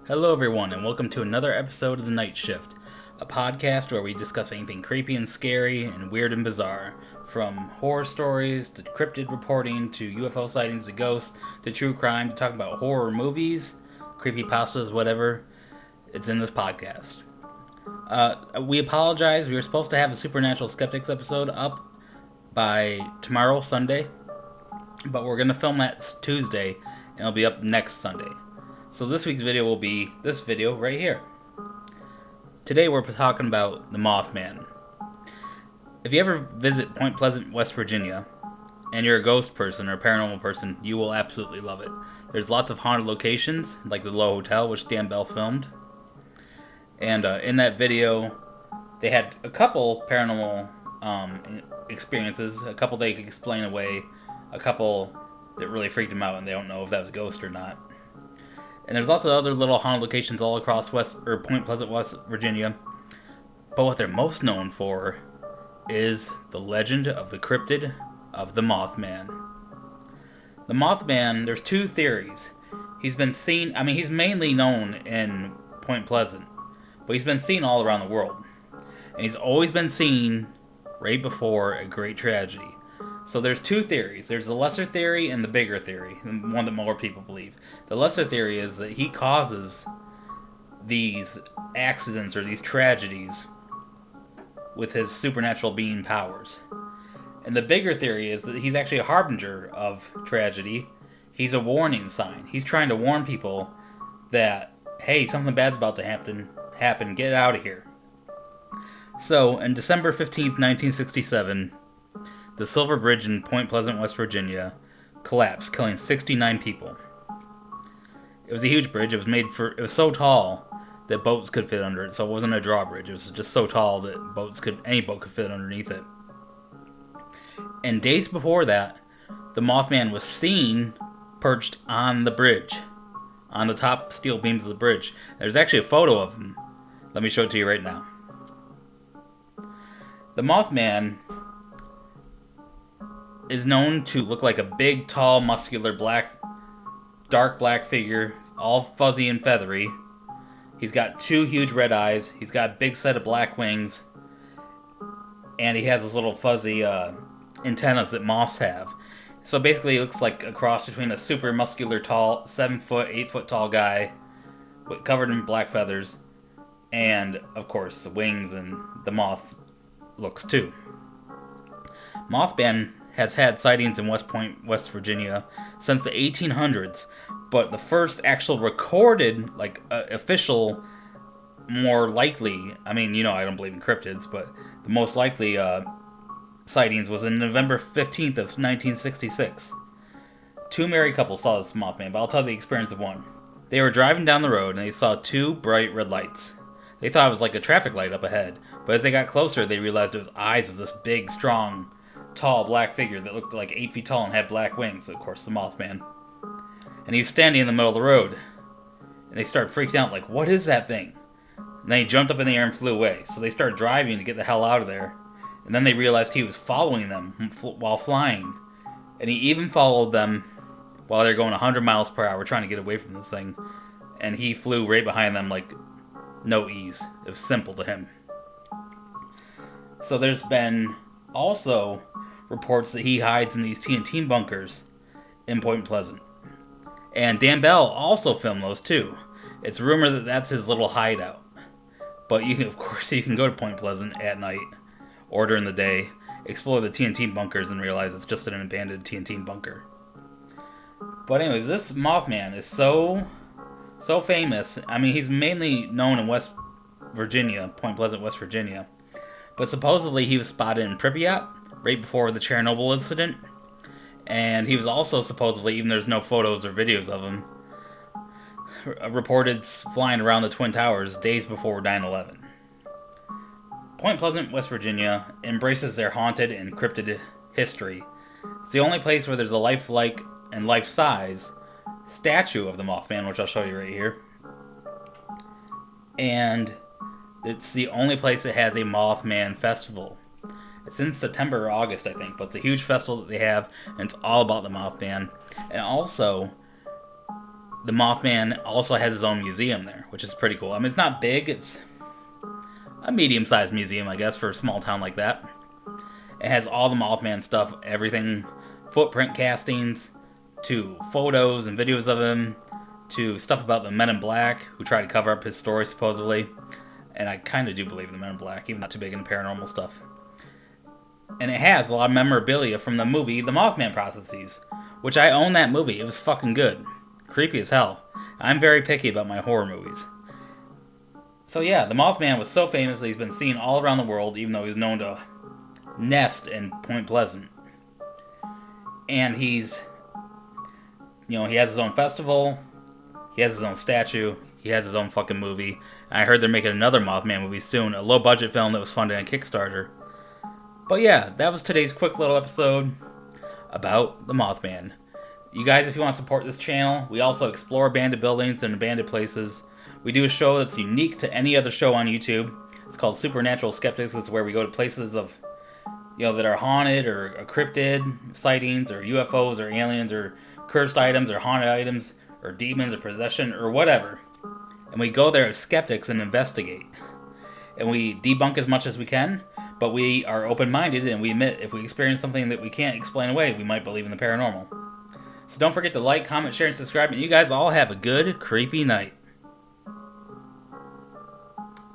Hello, everyone, and welcome to another episode of The Night Shift, a podcast where we discuss anything creepy and scary and weird and bizarre, from horror stories to cryptid reporting to UFO sightings to ghosts to true crime to talking about horror movies, creepypastas, whatever. It's in this podcast. We apologize. We were supposed to have a Supernatural Skeptics episode up by tomorrow, Sunday, but we're going to film that Tuesday, and it'll be up next Sunday. So this week's video will be this video right here. Today we're talking about the Mothman. If you ever visit Point Pleasant, West Virginia, and you're a ghost person or a paranormal person, you will absolutely love it. There's lots of haunted locations, like the Low Hotel, which Dan Bell filmed. And in that video, they had a couple paranormal experiences, a couple they could explain away, a couple that really freaked them out and they don't know if that was a ghost or not. And there's lots of other little haunted locations all across Point Pleasant, West Virginia. But what they're most known for is the legend of the cryptid of the Mothman. The Mothman, there's two theories. He's been seen, he's mainly known in Point Pleasant, but he's been seen all around the world. And he's always been seen right before a great tragedy. So there's two theories. There's the lesser theory and the bigger theory, the one that more people believe. The lesser theory is that he causes these accidents or these tragedies with his supernatural being powers. And the bigger theory is that he's actually a harbinger of tragedy. He's a warning sign. He's trying to warn people that, hey, something bad's about to happen, get out of here. So, on December 15th, 1967, the Silver Bridge in Point Pleasant, West Virginia collapsed, killing 69 people. It was a huge bridge. It was so tall that boats could fit under it, so it wasn't a drawbridge. It was just so tall that any boat could fit underneath it. And days before that, the Mothman was seen perched on the bridge, on the top steel beams of the bridge. There's actually a photo of him. Let me show it to you right now. The Mothman is known to look like a big, tall, muscular, dark black figure, all fuzzy and feathery. He's got two huge red eyes. He's got a big set of black wings. And he has those little fuzzy antennas that moths have. So basically he looks like a cross between a super muscular, tall, 7 foot, 8 foot tall guy covered in black feathers. And, of course, the wings and the moth looks too. Mothman has had sightings in West Point, West Virginia since the 1800s, but the first actual recorded, official, more likely, I don't believe in cryptids, but the most likely sightings was in November 15th of 1966. Two married couples saw this Mothman, but I'll tell the experience of one. They were driving down the road and they saw two bright red lights. They thought it was like a traffic light up ahead, but as they got closer, they realized it was eyes of this big, strong, tall black figure that looked like 8 feet tall and had black wings, of course, the Mothman. And he was standing in the middle of the road. And they started freaking out, like, what is that thing? And then he jumped up in the air and flew away. So they started driving to get the hell out of there. And then they realized he was following them while flying. And he even followed them while they're going 100 miles per hour trying to get away from this thing. And he flew right behind them like no ease. It was simple to him. So there's been also reports that he hides in these TNT bunkers in Point Pleasant. And Dan Bell also filmed those too. It's rumored that that's his little hideout. But you can go to Point Pleasant at night or during the day, explore the TNT bunkers and realize it's just an abandoned TNT bunker. But anyways, this Mothman is so famous. He's mainly known in West Virginia, Point Pleasant, West Virginia. But supposedly he was spotted in Pripyat right before the Chernobyl incident. And he was also supposedly, even there's no photos or videos of him, reported flying around the Twin Towers days before 9/11. Point Pleasant, West Virginia embraces their haunted and cryptid history. It's the only place where there's a lifelike and life-size statue of the Mothman, which I'll show you right here. And it's the only place that has a Mothman festival. It's in September or August, I think, but it's a huge festival that they have, and it's all about the Mothman. And also, the Mothman also has his own museum there, which is pretty cool. I mean, it's not big. It's a medium-sized museum, I guess, for a small town like that. It has all the Mothman stuff, everything, footprint castings, to photos and videos of him, to stuff about the Men in Black, who tried to cover up his story, supposedly. And I kind of do believe in the Men in Black, even not too big into paranormal stuff. And it has a lot of memorabilia from the movie The Mothman Prophecies, which I own that movie. It was fucking good. Creepy as hell. I'm very picky about my horror movies. So yeah, the Mothman was so famous that he's been seen all around the world, even though he's known to nest in Point Pleasant. And he's, he has his own festival, he has his own statue, he has his own fucking movie. And I heard they're making another Mothman movie soon, a low-budget film that was funded on Kickstarter. But yeah, that was today's quick little episode about the Mothman. You guys, if you want to support this channel, we also explore abandoned buildings and abandoned places. We do a show that's unique to any other show on YouTube. It's called Supernatural Skeptics. It's where we go to places of, that are haunted or cryptid sightings or UFOs or aliens or cursed items or haunted items or demons or possession or whatever. And we go there as skeptics and investigate. And we debunk as much as we can, but we are open-minded and we admit if we experience something that we can't explain away, we might believe in the paranormal. So don't forget to like, comment, share, and subscribe, and you guys all have a good, creepy night.